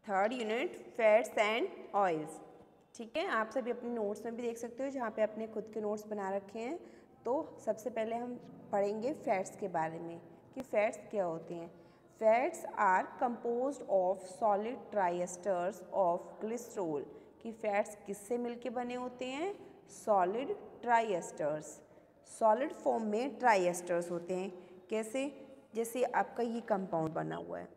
Third unit fats and oils. ठीक है, आप सभी अपने नोट्स में भी देख सकते हो जहाँ पे अपने खुद के नोट्स बना रखे हैं। तो सबसे पहले हम पढ़ेंगे फैट्स के बारे में कि फैट्स क्या होते हैं। Fats are composed of solid triesters of glycerol. कि फैट्स किससे मिलके बने होते हैं? सॉलिड ट्राइएस्टर्स। सॉलिड फॉर्म में ट्राइएस्टर्स होते हैं। कैसे? जैसे आपका ये कंपाउंड बना हुआ है,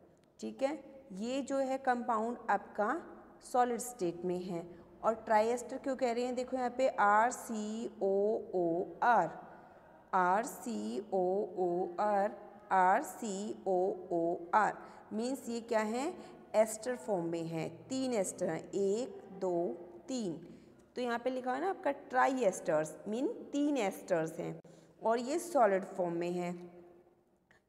ठीक है, ये जो है कंपाउंड आपका सॉलिड स्टेट में है। और ट्राइएस्टर क्यों कह रहे हैं? देखो यहाँ पे RCOOR, RCOOR, RCOOR मीन्स ये क्या है? एस्टर फॉर्म में है। 3 एस्टर हैं, 1 2 3। तो यहाँ पे लिखा है ना आपका ट्राइएस्टर्स मीन 3 एस्टर्स हैं और ये सॉलिड फॉर्म में है।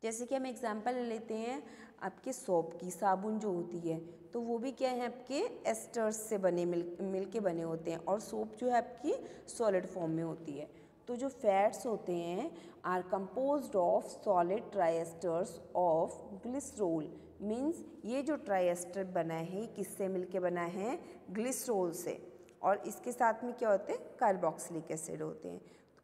जैसे कि हम एग्जांपल ले लेते हैं आपके सोप की, साबुन जो होती है तो वो भी क्या है आपके एस्टर्स से बने मिल के बने होते हैं और सोप जो है आपकी सॉलिड फॉर्म में होती है। तो जो फैट्स होते हैं are composed of solid triesters of glycerol. Means ये जो ट्राइएस्टर बना है ये किससे मिलके बना है? ग्लिसरॉल से। और इसके साथ में क्या होते हैं? कार्बोक्सिलिक एसिड होते हैं।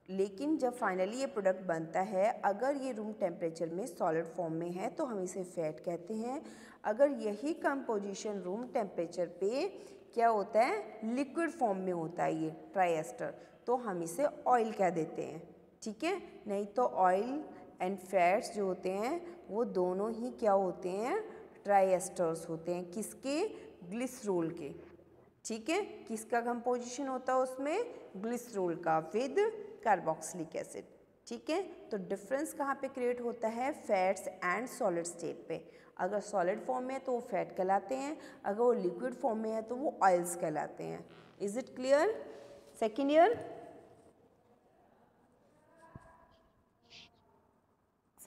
लेकिन जब फाइनली ये प्रोडक्ट बनता है, अगर ये रूम टेम्परेचर में सॉलिड फॉर्म में है तो हम इसे फैट कहते हैं। अगर यही कंपोजिशन रूम टेम्परेचर पे क्या होता है? लिक्विड फॉर्म में होता है ये ट्राइएस्टर, तो हम इसे ऑयल कह देते हैं। ठीक है, नहीं तो ऑयल एंड फैट्स जो होते हैं वो दोनों ही क्या होते हैं? ट्राइएस्टर्स होते हैं। किसके? ग्लिसरॉल के। ठीक है, किसका कंपोजिशन होता है उसमें? ग्लिसरॉल का विद कार्बोक्सिलिक एसिड। ठीक है, तो डिफरेंस कहाँ पे क्रिएट होता है? फैट्स एंड सॉलिड स्टेट पे। अगर सॉलिड फॉर्म में है तो वो फैट कहलाते हैं, अगर वो लिक्विड फॉर्म में है तो वो ऑयल्स कहलाते हैं। Is it clear? Second year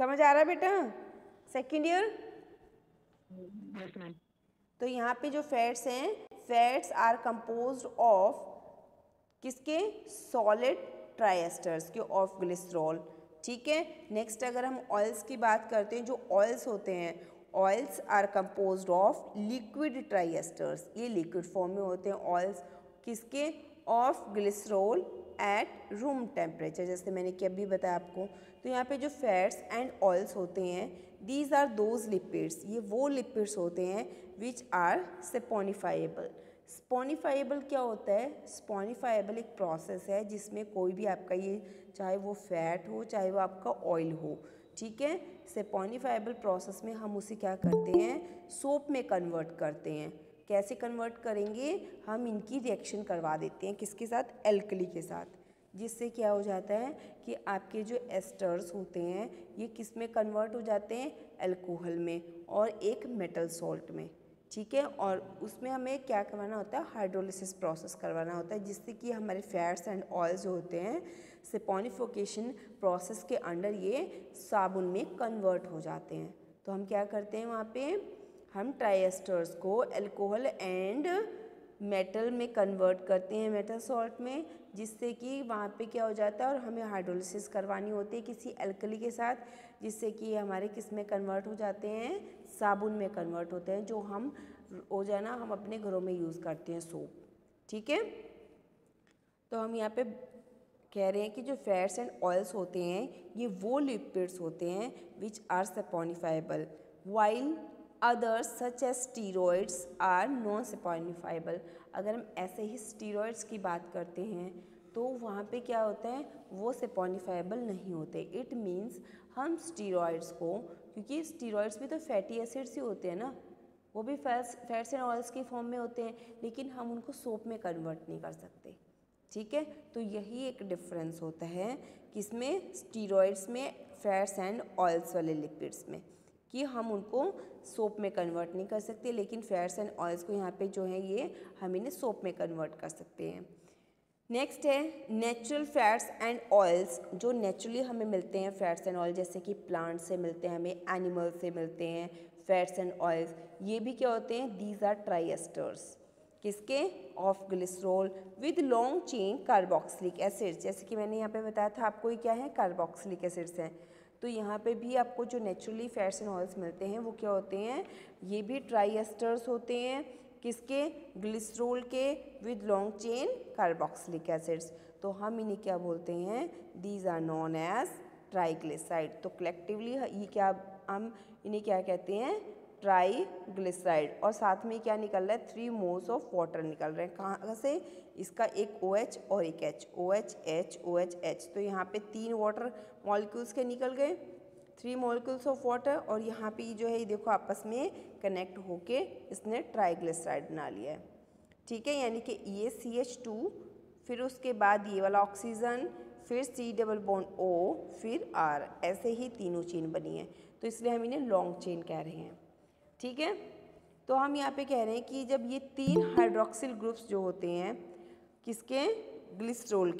समझ आ रहा है बेटा? Second year. तो यहाँ पे जो फैट्स हैं, फैट्स आर कंपोज्ड ऑफ किसके? सॉलिड ट्राइएस्टर्स के, ऑफ ग्लिसरॉल। ठीक है, नेक्स्ट अगर हम ऑयल्स की बात करते हैं, जो ऑयल्स होते हैं, oils are composed of liquid triesters. ये लिक्विड फॉर्म में होते हैं ऑयल्स। किसके? Of glycerol at room temperature, जैसे मैंने कि अभी बताया आपको। तो यहाँ पे जो फैट्स एंड ऑयल्स होते हैं, दीज आर दोज लिपिड्स, ये वो लिपिड्स होते हैं विच आर सेपोनिफाइबल। स्पॉनिफाइबल क्या होता है? स्पॉनिफाइबल एक प्रोसेस है जिसमें कोई भी आपका ये, चाहे वो फैट हो चाहे वो आपका ऑयल हो, ठीक है, स्पॉनिफाइबल प्रोसेस में हम उसे क्या करते हैं? सोप में कन्वर्ट करते हैं। कैसे कन्वर्ट करेंगे? हम इनकी रिएक्शन करवा देते हैं, किसके साथ? एल्कली के साथ। जिससे क्या हो जाता है कि आपके जो एस्टर्स होते हैं ये किस में कन्वर्ट हो जाते हैं? अल्कोहल में और एक मेटल सॉल्ट में। ठीक है, और उसमें हमें क्या करवाना होता है? हाइड्रोलिसिस प्रोसेस करवाना होता है, जिससे कि हमारे फैट्स एंड ऑयल्स जो होते हैं सेपोनिफिकेशन प्रोसेस के अंडर ये साबुन में कन्वर्ट हो जाते हैं। तो हम क्या करते हैं वहाँ पे? हम ट्राइएस्टर्स को अल्कोहल एंड मेटल में कन्वर्ट करते हैं, मेटल सॉल्ट में, जिससे कि वहाँ पे क्या हो जाता है, और हमें हाइड्रोलिसिस करवानी होती है किसी एल्कली के साथ, जिससे कि हमारे किस में कन्वर्ट हो जाते हैं? साबुन में कन्वर्ट होते हैं, जो हम रोजाना हम अपने घरों में यूज़ करते हैं, सोप। ठीक है, तो हम यहाँ पे कह रहे हैं कि जो फैट्स एंड ऑयल्स होते हैं ये वो लिपिड्स होते हैं which are saponifiable, while others such as steroids are non saponifiable. अगर हम ऐसे ही स्टीरॉइड्स की बात करते हैं तो वहाँ पे क्या होता है? वो सेपोनिफाइबल नहीं होते। इट मीन्स हम स्टीरॉइड्स को, क्योंकि स्टीरॉइड्स भी तो फैटी एसिड्स ही होते हैं ना, वो भी फैट्स एंड ऑयल्स की फॉर्म में होते हैं, लेकिन हम उनको सोप में कन्वर्ट नहीं कर सकते। ठीक है, तो यही एक डिफरेंस होता है किसमें? स्टीरॉइड्स में, फैट्स एंड ऑयल्स वाले लिपिड्स में, कि हम उनको सोप में कन्वर्ट नहीं कर सकते, लेकिन फैट्स एंड ऑयल्स को यहाँ पे जो है ये हम इन्हें सोप में कन्वर्ट कर सकते हैं। नेक्स्ट है नेचुरल फैट्स एंड ऑयल्स, जो नेचुरली हमें मिलते हैं फैट्स एंड ऑयल, जैसे कि प्लांट से मिलते हैं, हमें एनिमल से मिलते हैं फैट्स एंड ऑयल्स। ये भी क्या होते हैं? These are triesters. किसके? Of glycerol with long chain carboxylic acids. जैसे कि मैंने यहाँ पे बताया था आपको, ये क्या है? कार्बोक्सिलिक एसिड्स हैं। तो यहाँ पे भी आपको जो नेचुरली फैट्स एंड ऑयल्स मिलते हैं वो क्या होते हैं, ये भी ट्राई एस्टर्स होते हैं, किसके, ग्लिसरॉल के with long chain carboxylic acids. तो हम इन्हें क्या बोलते हैं, these are known as triglyceride. तो कलेक्टिवली ये क्या, हम इन्हें क्या कहते हैं, ट्राइग्लिसराइड। और साथ में क्या निकल रहा है, 3 मोल्स ऑफ वाटर निकल रहे हैं, कहाँ से, इसका एक OH और एक H, OH H OH H। तो यहाँ पे 3 वाटर मॉलिक्यूल्स के निकल गए, 3 मॉलिक्यूल्स ऑफ वाटर, और यहाँ पे जो है ये देखो आपस में कनेक्ट होके इसने ट्राइग्लिसराइड बना लिया है, ठीक है। यानी कि ये CH2, फिर उसके बाद ये वाला ऑक्सीजन, फिर C डबल बॉन्ड O, फिर R, ऐसे ही तीनों चेन बनी है, तो इसलिए हम इन्हें लॉन्ग चेन कह रहे हैं, ठीक है। तो हम यहाँ पे कह रहे हैं कि जब ये 3 हाइड्रोक्सिल ग्रुप्स जो होते हैं, किसके, ग्लिसरॉल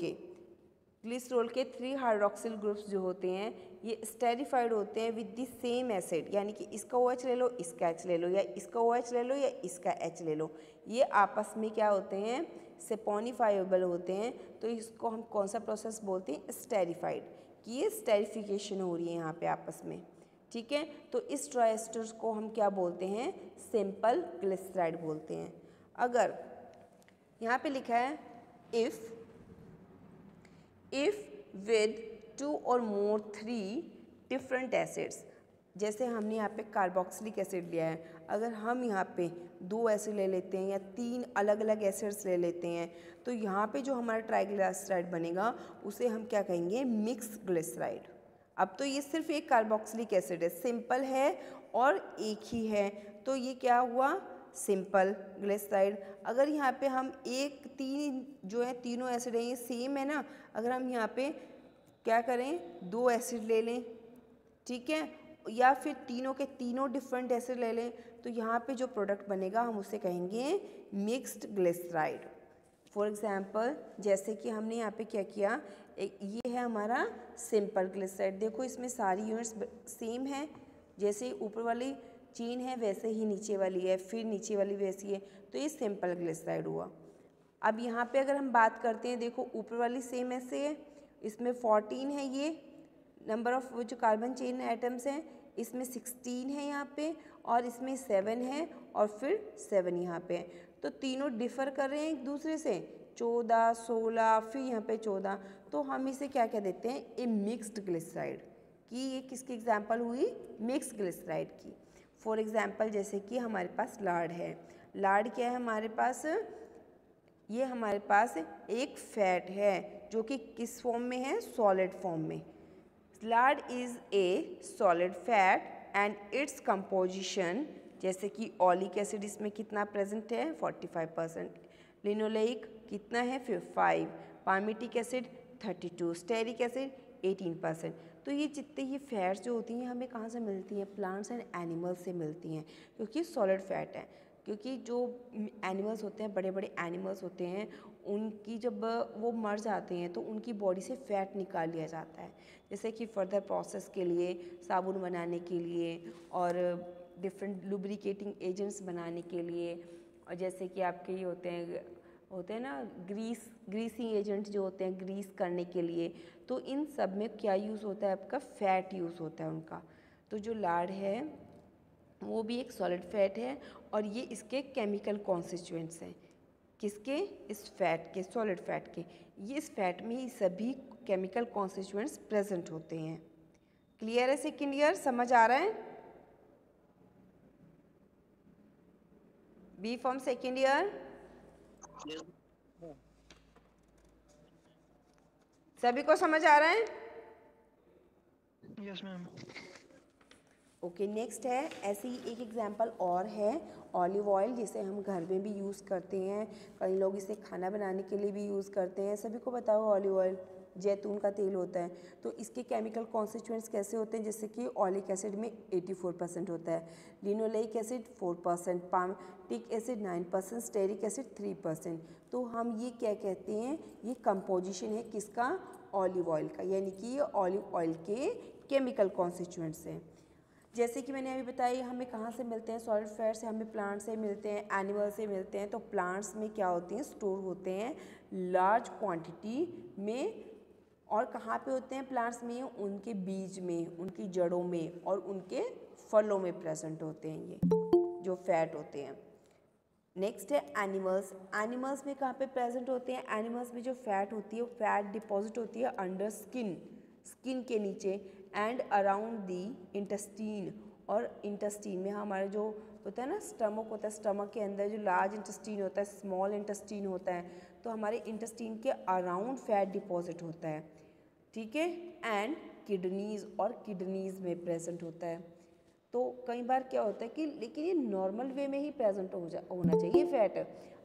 के 3 हाइड्रोक्सिल ग्रुप्स जो होते हैं, ये स्टेरिफाइड होते हैं विद द सेम एसिड, यानी कि इसका OH ले लो, इसका H ले लो, या इसका OH ले लो या इसका H ले लो, ये आपस में क्या होते हैं, सेपोनिफाइबल होते हैं। तो इसको हम कौन सा प्रोसेस बोलते हैं, स्टेरिफाइड, कि ये स्टेरिफिकेशन हो रही है यहाँ पे आपस में, ठीक है। तो इस ट्राइएस्टर्स को हम क्या बोलते हैं, सिंपल ग्लिसराइड बोलते हैं। अगर यहाँ पे लिखा है इफ़ विद 2 और मोर 3 डिफरेंट एसिड्स, जैसे हमने यहाँ पे कार्बोक्सिलिक एसिड लिया है, अगर हम यहाँ पे 2 एसिड ले लेते हैं या 3 अलग अलग एसिड्स ले लेते हैं, तो यहाँ पे जो हमारा ट्राइग्लिसराइड बनेगा उसे हम क्या कहेंगे, मिक्स ग्लिसराइड। अब तो ये सिर्फ एक कार्बोक्सिलिक एसिड है, सिंपल है और एक ही है, तो ये क्या हुआ, सिंपल ग्लिसराइड। अगर यहाँ पे हम 3 जो है, तीनों एसिड है ये सेम है ना, अगर हम यहाँ पे क्या करें, 2 एसिड ले लें, ठीक है, या फिर तीनों के तीनों डिफरेंट एसिड ले लें, तो यहाँ पे जो प्रोडक्ट बनेगा हम उसे कहेंगे मिक्स्ड ग्लिसराइड। फॉर एग्जांपल, जैसे कि हमने यहाँ पे क्या किया, ये है हमारा सिंपल ग्लिसराइड, देखो इसमें सारी यूनिट्स सेम है, जैसे ऊपर वाली चेन है वैसे ही नीचे वाली है, फिर नीचे वाली वैसी है, तो ये सिंपल ग्लिसराइड हुआ। अब यहाँ पे अगर हम बात करते हैं, देखो ऊपर वाली सेम ऐसे है, इसमें 14 है, ये नंबर ऑफ वो जो कार्बन चेन एटम्स हैं, इसमें 16 है यहाँ पे, और इसमें 7 है, और फिर 7 यहाँ पे है, तो तीनों डिफ़र कर रहे हैं एक दूसरे से, 14, 16, फिर यहाँ पे 14, तो हम इसे क्या कह देते हैं, ए मिक्स्ड ग्लिसराइड, कि ये किसकी एग्जाम्पल हुई, मिक्स ग्लिसराइड की। फॉर एग्जाम्पल, जैसे कि हमारे पास लार्ड है, लार्ड क्या है हमारे पास, ये हमारे पास एक फैट है जो कि किस फॉर्म में है, सॉलिड फॉर्म में। Lord is a solid fat and its composition, जैसे कि ओलिक एसिड इसमें कितना प्रेजेंट है, 45%, लिनोलेइक कितना है, 5, पामिटिक एसिड 32, स्टेरिक एसिड 18%। तो ये जितने ये फैट्स जो होती हैं हमें कहाँ से मिलती हैं, प्लांट्स एंड एनिमल्स से मिलती हैं, क्योंकि सॉलिड फैट है। क्योंकि जो एनिमल्स होते हैं, बड़े बड़े एनिमल्स होते हैं, उनकी जब वो मर जाते हैं तो उनकी बॉडी से फ़ैट निकाल लिया जाता है, जैसे कि फर्दर प्रोसेस के लिए, साबुन बनाने के लिए, और डिफरेंट लुब्रिकेटिंग एजेंट्स बनाने के लिए, और जैसे कि आपके ये होते हैं ना ग्रीसिंग एजेंट्स जो होते हैं ग्रीस करने के लिए, तो इन सब में क्या यूज़ होता है, आपका फ़ैट यूज़ होता है उनका। तो जो लार्ड है वो भी एक सॉलिड फैट है, और ये इसके केमिकल कॉन्स्टिट्यूएंट्स हैं, किसके, इस फैट के, सॉलिड फैट के। ये इस फैट में ही सभी केमिकल कॉन्स्टिट्यूएंट्स प्रेजेंट होते हैं। क्लियर है सेकेंड ईयर, समझ आ रहा है, बी फॉर्म सेकेंड ईयर, सभी को समझ आ रहा है? Yes ma'am. ओके, नेक्स्ट है, ऐसे ही एक एग्जांपल और है, ऑलिव ऑयल, जिसे हम घर में भी यूज़ करते हैं, कई लोग इसे खाना बनाने के लिए भी यूज़ करते हैं। सभी को पता हो ऑलिव ऑयल जैतून का तेल होता है, तो इसके केमिकल कॉन्स्टिट्यूएंट्स कैसे होते हैं, जैसे कि ऑलिक एसिड में 84% होता है, linoleic acid 4%, palmitic acid 9%, stearic acid 3%। तो हम ये क्या कहते हैं, ये कंपोजिशन है किसका, ऑलिव ऑयल का, यानी कि ये ऑलिव ऑयल के केमिकल कॉन्स्टिट्यूएंट्स हैं। जैसे कि मैंने अभी बताया, हमें कहाँ से मिलते हैं, सॉलिड फैट से हमें प्लांट से मिलते हैं, एनिमल से मिलते हैं। तो प्लांट्स में क्या होती हैं, स्टोर होते हैं लार्ज क्वांटिटी में और कहाँ पे होते हैं प्लांट्स में? उनके बीज में, उनकी जड़ों में और उनके फलों में प्रेजेंट होते हैं ये जो फैट होते हैं। नेक्स्ट है एनिमल्स। एनिमल्स में कहाँ पे प्रेजेंट होते हैं? एनिमल्स में जो फैट होती है वो फैट डिपॉजिट होती है अंडर स्किन, स्किन के नीचे, एंड अराउंड दी इंटेस्टीन। और इंटेस्टीन में हमारे जो होता है ना स्टमक होता है, स्टमक के अंदर जो लार्ज इंटेस्टीन होता है, स्मॉल इंटेस्टीन होता है, तो हमारे इंटेस्टीन के अराउंड फैट डिपॉजिट होता है, ठीक है। एंड किडनीज, और किडनीज में प्रेजेंट होता है। तो कई बार क्या होता है कि लेकिन ये नॉर्मल वे में ही प्रेजेंट होना चाहिए फैट।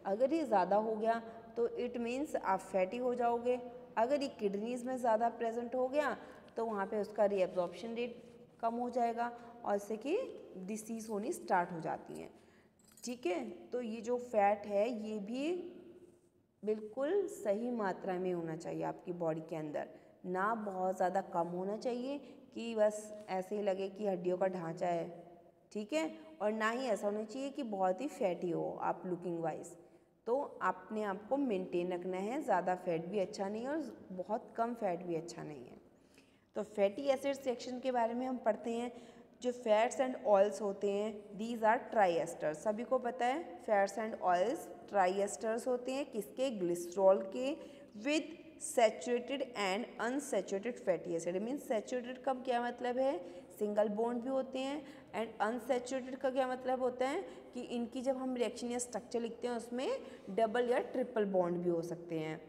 अगर ये ज़्यादा हो गया तो इट मीन्स आप फैटी हो जाओगे। अगर ये किडनीज में ज़्यादा प्रेजेंट हो गया तो वहाँ पे उसका रीअब्जॉर्प्शन रेट कम हो जाएगा और इससे कि डिसीज़ होनी स्टार्ट हो जाती हैं, ठीक है। तो ये जो फैट है ये भी बिल्कुल सही मात्रा में होना चाहिए आपकी बॉडी के अंदर, ना बहुत ज़्यादा कम होना चाहिए कि बस ऐसे ही लगे कि हड्डियों का ढांचा है, ठीक है, और ना ही ऐसा होना चाहिए कि बहुत ही फैटी हो आप लुकिंग वाइज। तो अपने आप को मेंटेन रखना है, ज़्यादा फैट भी अच्छा नहीं है और बहुत कम फैट भी अच्छा नहीं है। तो फैटी एसिड सेक्शन के बारे में हम पढ़ते हैं। जो फैट्स एंड ऑयल्स होते हैं दीज आर ट्राई एस्टर्स, सभी को पता है fats and oils try asters होते हैं किसके? ग्लिसरॉल के, with saturated and unsaturated fatty acid. Means saturated का क्या मतलब है? सिंगल बॉन्ड भी होते हैं, एंड अनसैचुरेटेड का क्या मतलब होता है कि इनकी जब हम रिएक्शन या स्ट्रक्चर लिखते हैं उसमें डबल या ट्रिपल बॉन्ड भी हो सकते हैं।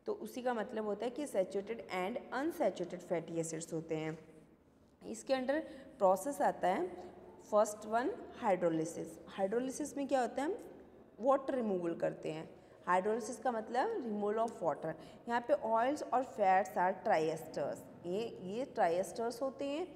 तो उसी का मतलब होता है कि saturated and unsaturated fatty acids होते हैं। इसके अंडर प्रोसेस आता है फर्स्ट वन हाइड्रोलिसिस। हाइड्रोलिसिस में क्या होता है? हम वाटर रिमूवल करते हैं। हाइड्रोलिसिस का मतलब रिमूवल ऑफ वाटर। यहाँ पे ऑयल्स और फैट्स आर ट्राइएस्टर्स, ये ट्राइएस्टर्स होते हैं,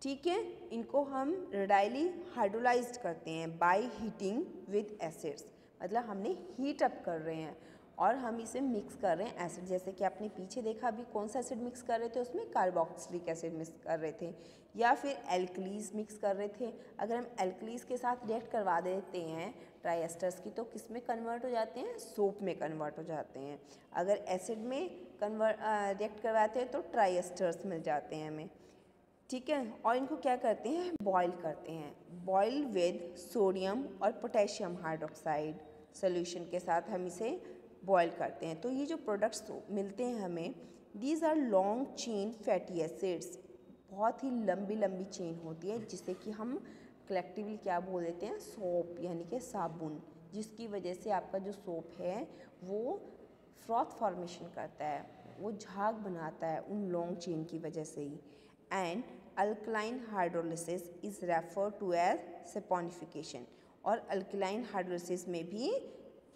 ठीक है। इनको हम रेडाइली हाइड्रोलाइज्ड करते हैं बाय हीटिंग विद एसिड्स, मतलब हमने हीट अप कर रहे हैं और हम इसे मिक्स कर रहे हैं एसिड। जैसे कि आपने पीछे देखा अभी कौन सा एसिड मिक्स कर रहे थे, उसमें कार्बोक्सिलिक एसिड मिक्स कर रहे थे या फिर एल्कलीज मिक्स कर रहे थे। अगर हम एल्कलीज के साथ रिएक्ट करवा देते हैं ट्राइएस्टर्स की तो किस में कन्वर्ट हो जाते हैं? सोप में कन्वर्ट हो जाते हैं। अगर एसिड में रिएक्ट करवाते हैं तो ट्राइएस्टर्स मिल जाते हैं हमें, ठीक है। और इनको क्या करते हैं? बॉयल करते हैं, बॉयल विद सोडियम और पोटेशियम हाइड्रोक्साइड सोल्यूशन के साथ हम इसे बॉयल करते हैं। तो ये जो प्रोडक्ट्स मिलते हैं हमें, these are long chain fatty acids, बहुत ही लंबी लंबी चेन होती है जिसे कि हम कलेक्टिवली क्या बोल देते हैं? सोप, यानी कि साबुन, जिसकी वजह से आपका जो सोप है वो फ्रॉथ फॉर्मेशन करता है, वो झाग बनाता है उन लॉन्ग चेन की वजह से ही। And alkaline hydrolysis is refer to as saponification. और अल्कलाइन हाइड्रोलिसिस में भी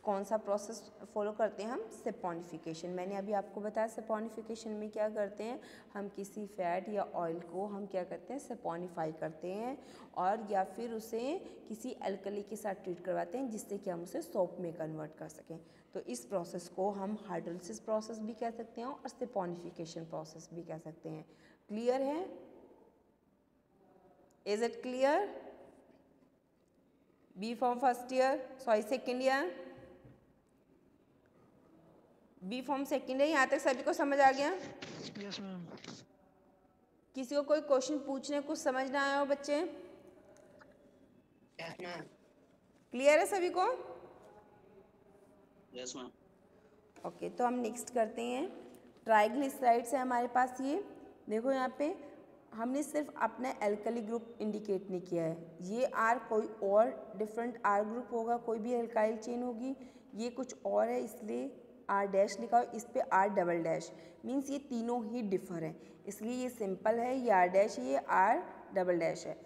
कौन सा प्रोसेस फॉलो करते हैं हम? सेपोनिफिकेशन। मैंने अभी आपको बताया सेपोनिफिकेशन में क्या करते हैं, हम किसी फैट या ऑयल को हम क्या करते हैं? सेपोनिफाई करते हैं और या फिर उसे किसी अल्कली के साथ ट्रीट करवाते हैं जिससे कि हम उसे सोप में कन्वर्ट कर सकें। तो इस प्रोसेस को हम हाइड्रोलिसिस प्रोसेस भी कह सकते हैं और सेपोनिफिकेशन प्रोसेस भी कह सकते हैं। क्लियर है? Is it clear? B Pharm first year, sorry second year, B Pharm second है। यहाँ तक सभी को समझ आ गया? Yes ma'am. किसी को कोई क्वेश्चन पूछने कुछ समझ ना आया हो बच्चे? Yes ma'am. क्लियर है सभी को? Yes ma'am. ओके, तो हम नेक्स्ट करते हैं। ट्राइग्लिसराइड्स है हमारे पास। ये देखो यहाँ पे हमने सिर्फ अपना एल्कली ग्रुप इंडिकेट नहीं किया है, ये आर कोई और डिफरेंट आर ग्रुप होगा, कोई भी एल्काइल चेन होगी, ये कुछ और है इसलिए आर डैश लिखा हो, इस पे आर डबल डैश, मीन्स ये तीनों ही डिफर हैं इसलिए ये सिंपल है, ये आर डैश, ये आर डबल डैश है।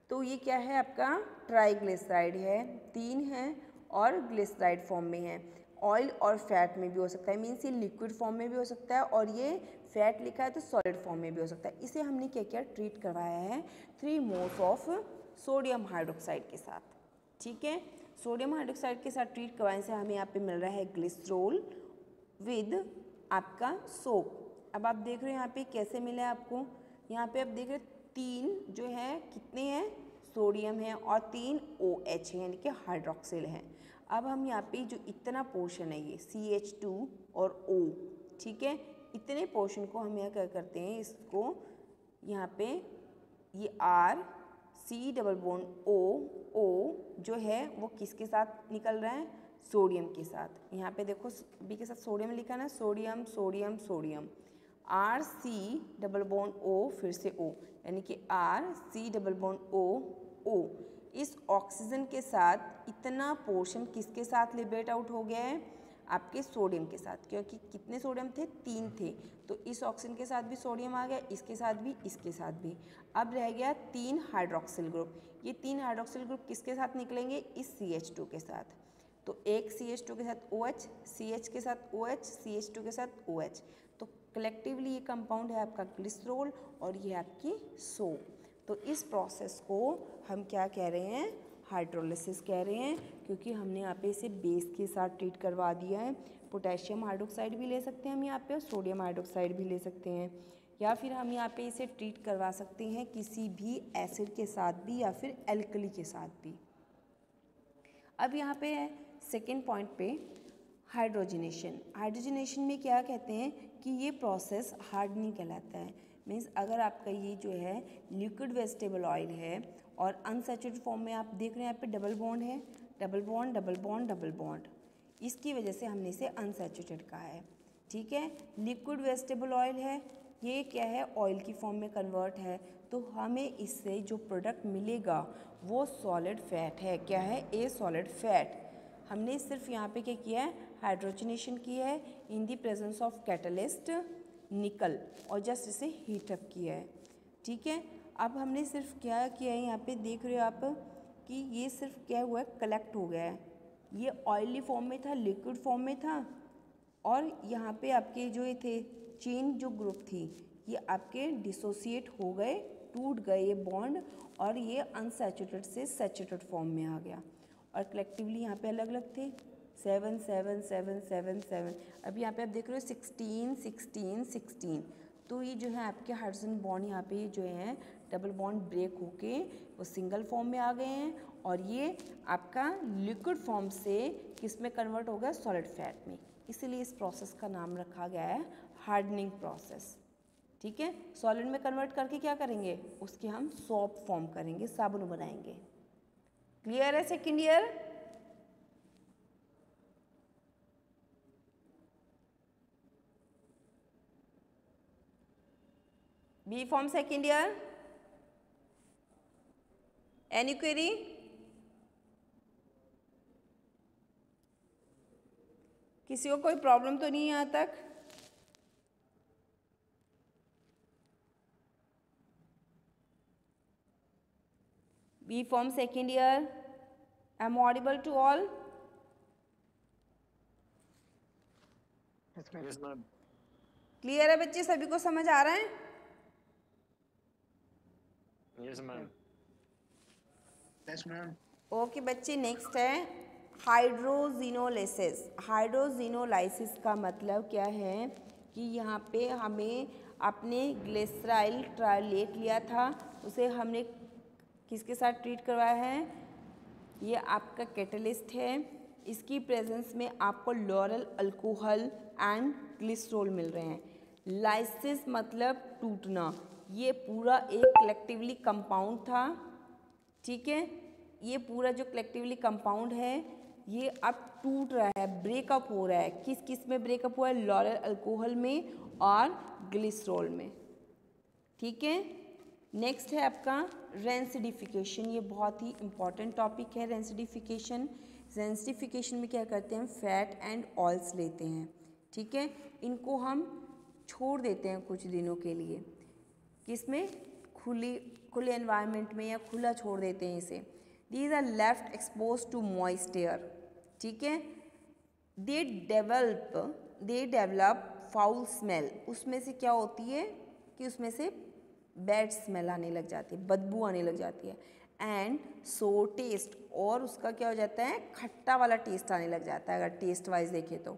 तो ये क्या है? आपका ट्राइग्लिसराइड है, तीन है और ग्लिसराइड फॉर्म में है। ऑयल और फैट में भी हो सकता है, मीन्स ये लिक्विड फॉर्म में भी हो सकता है और ये फैट लिखा है तो सॉलिड फॉर्म में भी हो सकता है। इसे हमने क्या किया? ट्रीट करवाया है 3 मोल्स ऑफ सोडियम हाइड्रोक्साइड के साथ, ठीक है। सोडियम हाइड्रोक्साइड के साथ ट्रीट करवाने से हमें यहाँ पे मिल रहा है ग्लिसरॉल विद आपका सोप। अब आप देख रहे हो यहाँ पे कैसे मिला है आपको, यहाँ पे आप देख रहे हो 3 जो है कितने हैं? सोडियम है और 3 OH है यानी कि हाइड्रोक्सिल है। अब हम यहाँ पे जो इतना पोर्शन है ये CH2 और O, ठीक है, इतने पोर्शन को हम यहाँ क्या करते हैं, इसको यहाँ पे ये R C double bond O जो है वो किसके साथ निकल रहा है, सोडियम के साथ। यहाँ पे देखो B के साथ सोडियम लिखा ना, sodium sodium sodium, R C double bond O फिर से O, यानी कि R C double bond O। इस ऑक्सीजन के साथ इतना पोर्शन किसके साथ लिबरेट आउट हो गया है, आपके सोडियम के साथ, क्योंकि कितने सोडियम थे, 3 थे, तो इस ऑक्सीजन के साथ भी सोडियम आ गया, इसके साथ भी, इसके साथ भी। अब रह गया 3 हाइड्रोक्सिल ग्रुप। ये 3 हाइड्रोक्सिल ग्रुप किसके साथ निकलेंगे, इस CH2 के साथ। तो एक CH2 के साथ OH, CH के साथ OH, CH2 के साथ OH, तो कलेक्टिवली ये कंपाउंड है आपका ग्लिसरॉल और ये आपकी सोप। तो इस प्रोसेस को हम क्या कह रहे हैं, हाइड्रोलिसिस कह रहे हैं, क्योंकि हमने यहाँ पे इसे बेस के साथ ट्रीट करवा दिया है। पोटेशियम हाइड्रोक्साइड भी ले सकते हैं हम यहाँ पे, और सोडियम हाइड्रोक्साइड भी ले सकते हैं, या फिर हम यहाँ पे इसे ट्रीट करवा सकते हैं किसी भी एसिड के साथ भी या फिर एल्कली के साथ भी। अब यहाँ पे है सेकेंड पॉइंट पे हाइड्रोजनेशन। हाइड्रोजनेशन में क्या कहते हैं कि ये प्रोसेस हार्डनिंग कहलाता है। मीन्स अगर आपका ये जो है लिक्विड वेजिटेबल ऑयल है और अनसैचुरेटेड फॉर्म में आप देख रहे हैं यहाँ पे डबल बॉन्ड है, double bond double bond double bond, इसकी वजह से हमने इसे अनसैचुरेटेड कहा है। ठीक है, लिक्विड वेजिटेबल ऑयल है, ये क्या है, ऑयल की फॉर्म में कन्वर्ट है, तो हमें इससे जो प्रोडक्ट मिलेगा वो सॉलिड फैट है। क्या है, ए सॉलिड फैट। हमने सिर्फ यहाँ पे क्या किया है, हाइड्रोजनेशन किया है in the presence of catalyst निकल, और जस्ट इसे हीट अप किया है। ठीक है, अब हमने सिर्फ क्या किया है, यहाँ पे देख रहे हो आप कि ये सिर्फ क्या हुआ है, कलेक्ट हो गया है। ये ऑयली फॉर्म में था, लिक्विड फॉर्म में था, और यहाँ पे आपके जो ये थे चेन जो ग्रुप थी ये आपके डिसोसिएट हो गए, टूट गए ये बॉन्ड, और ये अनसैचुरेटेड से सैचुरेटेड फॉर्म में आ गया, और कलेक्टिवली यहाँ पे अलग अलग थे 7 7 7 7 7। अब यहाँ पे आप देख रहे हो 16 16 16। तो ये जो है आपके हाइड्रोजन बॉन्ड यहाँ पे जो है डबल बॉन्ड ब्रेक होके वो सिंगल फॉर्म में आ गए हैं, और ये आपका लिक्विड फॉर्म से किस में कन्वर्ट हो गया, सॉलिड फैट में। इसीलिए इस प्रोसेस का नाम रखा गया है हार्डनिंग प्रोसेस। ठीक है, सॉलिड में कन्वर्ट करके क्या करेंगे, उसके हम सोप फॉर्म करेंगे, साबुन बनाएंगे। क्लियर है second year? B Pharm second year, any query? किसी को कोई प्रॉब्लम तो नहीं है यहाँ तक? B Pharm second year, I am audible to all? Clear है बच्चे, सभी को समझ आ रहा है? Yes ma'am. Yes ma'am. Okay बच्चे, नेक्स्ट है हाइड्रोजिनोलाइसिस। हाइड्रोजिनोलाइसिस का मतलब क्या है कि यहाँ पे हमें अपने ग्लिसराइल ट्रायलेट लिया था, उसे हमने किसके साथ ट्रीट करवाया है, ये आपका कैटलिस्ट है, इसकी प्रेजेंस में आपको लॉरल अल्कोहल एंड ग्लिसरॉल मिल रहे हैं। लाइसिस मतलब टूटना, ये पूरा एक कलेक्टिवली कंपाउंड था। ठीक है, ये पूरा जो कलेक्टिवली कंपाउंड है ये अब टूट रहा है, ब्रेकअप हो रहा है। किस किस में ब्रेकअप हुआ है, लॉरल अल्कोहल में और ग्लिसरॉल में। ठीक है, नेक्स्ट है आपका रेंसिडिफिकेशन। ये बहुत ही इंपॉर्टेंट टॉपिक है रेंसिडिफिकेशन। रेंसिडिफिकेशन में क्या करते हैं, फैट एंड ऑयल्स लेते हैं। ठीक है, इनको हम छोड़ देते हैं कुछ दिनों के लिए, किसमें, खुले एनवायरनमेंट में, या खुला छोड़ देते हैं इसे। These are left expose to moist air. ठीक है, दे डेवलप फाउल स्मेल। उसमें से क्या होती है कि उसमें से बैड स्मेल आने लग जाती है, बदबू आने लग जाती है, एंड सो टेस्ट, और उसका क्या हो जाता है, खट्टा वाला टेस्ट आने लग जाता है अगर टेस्ट वाइज देखें तो।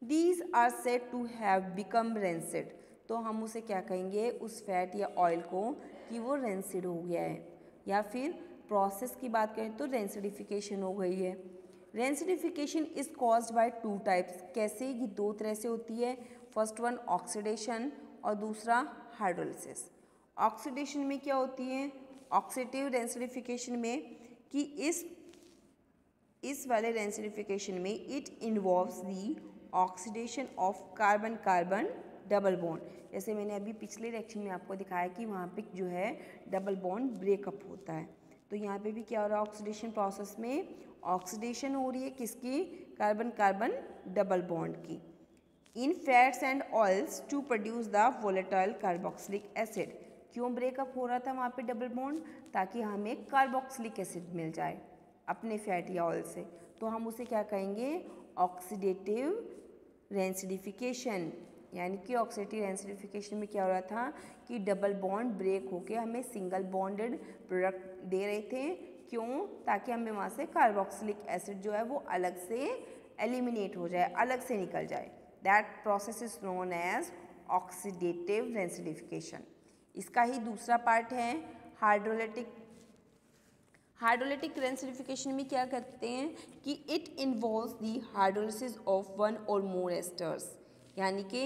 These are said to have become rancid. तो हम उसे क्या कहेंगे, उस फैट या ऑयल को, कि वो रेंसिड हो गया है। या फिर प्रोसेस की बात करें तो रेंसिडिफिकेशन हो गई है। Rancidification is caused by 2 types. कैसे, ये 2 तरह से होती है। फर्स्ट वन ऑक्सीडेशन और दूसरा हाइड्रोलिसिस। ऑक्सीडेशन में क्या होती है, ऑक्सीडेटिव रेसिडिफिकेशन में कि इस वाले रेसिडिफिकेशन में it involves the oxidation of carbon carbon double bond. जैसे मैंने अभी पिछले लेक्चर में आपको दिखाया कि वहाँ पे जो है डबल बॉन्ड ब्रेकअप होता है, तो यहाँ पे भी क्या हो रहा है, ऑक्सीडेशन प्रोसेस में ऑक्सीडेशन हो रही है किसकी, कार्बन कार्बन डबल बॉन्ड की। In fats and oils to produce the volatile carboxylic acid. क्यों ब्रेकअप हो रहा था वहाँ पे डबल बॉन्ड, ताकि हमें कार्बोक्सिलिक एसिड मिल जाए अपने फैट या ऑयल से, तो हम उसे क्या कहेंगे, ऑक्सीडेटिव रेसिडिफिकेशन। यानी कि ऑक्सीडेटिव रेसिडिफिकेशन में क्या हो रहा था कि डबल बॉन्ड ब्रेक होके हमें सिंगल बॉन्डेड प्रोडक्ट दे रहे थे। क्यों, ताकि हमें वहाँ से कार्बोक्सिलिक एसिड जो है वो अलग से एलिमिनेट हो जाए, अलग से निकल जाए। That process is known as oxidative rancidification. इसका ही दूसरा पार्ट है हाइड्रोलिटिक। हाइड्रोलिटिक रेसिडिफिकेशन में क्या करते हैं कि it involves the hydrolysis of one और मोर एस्टर्स। यानी कि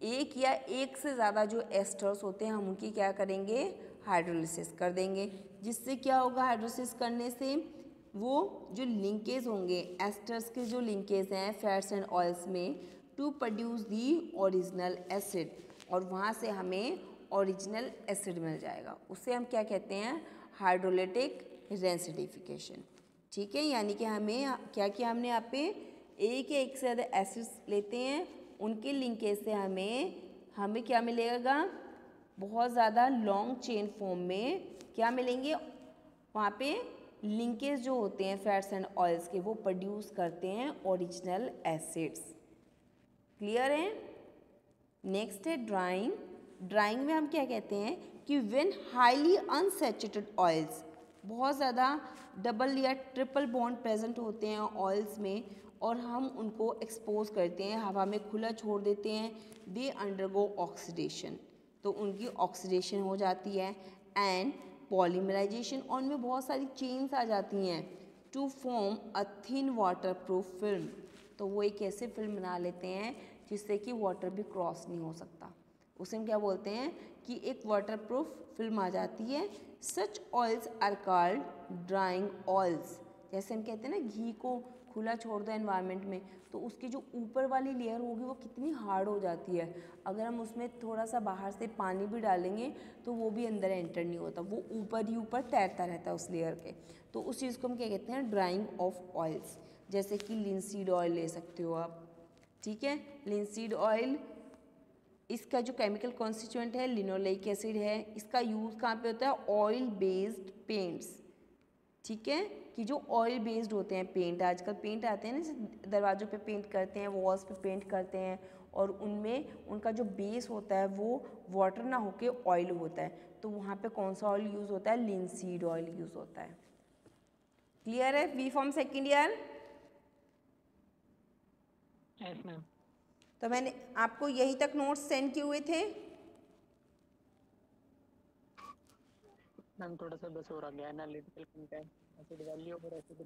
एक या एक से ज़्यादा जो एस्टर्स होते हैं हम उनकी क्या करेंगे, हाइड्रोलिसिस कर देंगे। जिससे क्या होगा, हाइड्रोलिसिस करने से वो जो लिंकेज होंगे एस्टर्स के, जो लिंकेज हैं फैट्स एंड ऑयल्स में, to produce the original acid, और वहाँ से हमें ओरिजिनल एसिड मिल जाएगा। उसे हम क्या कहते हैं, हाइड्रोलिटिक रेसिडिफिकेशन। ठीक है, यानी कि हमें क्या किया हमने यहाँ पे, एक या एक से ज़्यादा एसिड्स लेते हैं, उनके लिंकेज से हमें क्या मिलेगा, बहुत ज़्यादा लॉन्ग चेन फॉर्म में क्या मिलेंगे, वहाँ पे लिंकेज जो होते हैं फैट्स एंड ऑयल्स के, वो प्रोड्यूस करते हैं ओरिजिनल एसिड्स। क्लियर है। नेक्स्ट है ड्राइंग। ड्राइंग में हम क्या कहते हैं कि व्हेन हाईली अनसैचुरेटेड ऑयल्स, बहुत ज़्यादा डबल या ट्रिपल बॉन्ड प्रेजेंट होते हैं ऑयल्स में, और हम उनको एक्सपोज करते हैं, हवा में खुला छोड़ देते हैं, दे अंडरगो ऑक्सीडेशन, तो उनकी ऑक्सीडेशन हो जाती है, एंड पॉलीमराइजेशन, और उनमें बहुत सारी चेन्स आ जाती हैं, to form a thin waterproof film, तो वो एक ऐसे फिल्म बना लेते हैं जिससे कि वाटर भी क्रॉस नहीं हो सकता। उसे हम क्या बोलते हैं कि एक वाटर प्रूफ फिल्म आ जाती है। Such oils are called drying oils. जैसे हम कहते हैं ना, घी को खुला छोड़ दो एनवायरनमेंट में, तो उसकी जो ऊपर वाली लेयर होगी वो कितनी हार्ड हो जाती है, अगर हम उसमें थोड़ा सा बाहर से पानी भी डालेंगे तो वो भी अंदर एंटर नहीं होता, वो ऊपर ही ऊपर तैरता रहता है उस लेयर के। तो उस चीज़ को हम क्या कहते हैं, ड्राइंग ऑफ ऑयल्स। जैसे कि लिंसीड ऑयल ले सकते हो आप, ठीक है। लिंसीड ऑयल, इसका जो केमिकल कॉन्स्टिट्यूएंट है लिनोलेइक एसिड है। इसका यूज़ कहाँ पे होता है, ऑयल बेस्ड पेंट्स, ठीक है, कि जो ऑयल बेस्ड होते हैं पेंट, आजकल पेंट आते हैं ना, जैसे दरवाजों पे पेंट करते हैं, वॉल्स पे पेंट करते हैं, और उनमें उनका जो बेस होता है वो वाटर ना होके ऑयल होता है, तो वहाँ पे कौन सा ऑयल यूज़ होता है, लिंसीड ऑयल यूज़ होता है। क्लियर है, B Pharm second year. Yes ma'am. तो मैंने आपको यहीं तक नोट्स सेंड किए हुए थे। मैम थोड़ा सा बस और आ गया, एनालिटिकल कंटेंट, एसिड वैल्यू और एसिड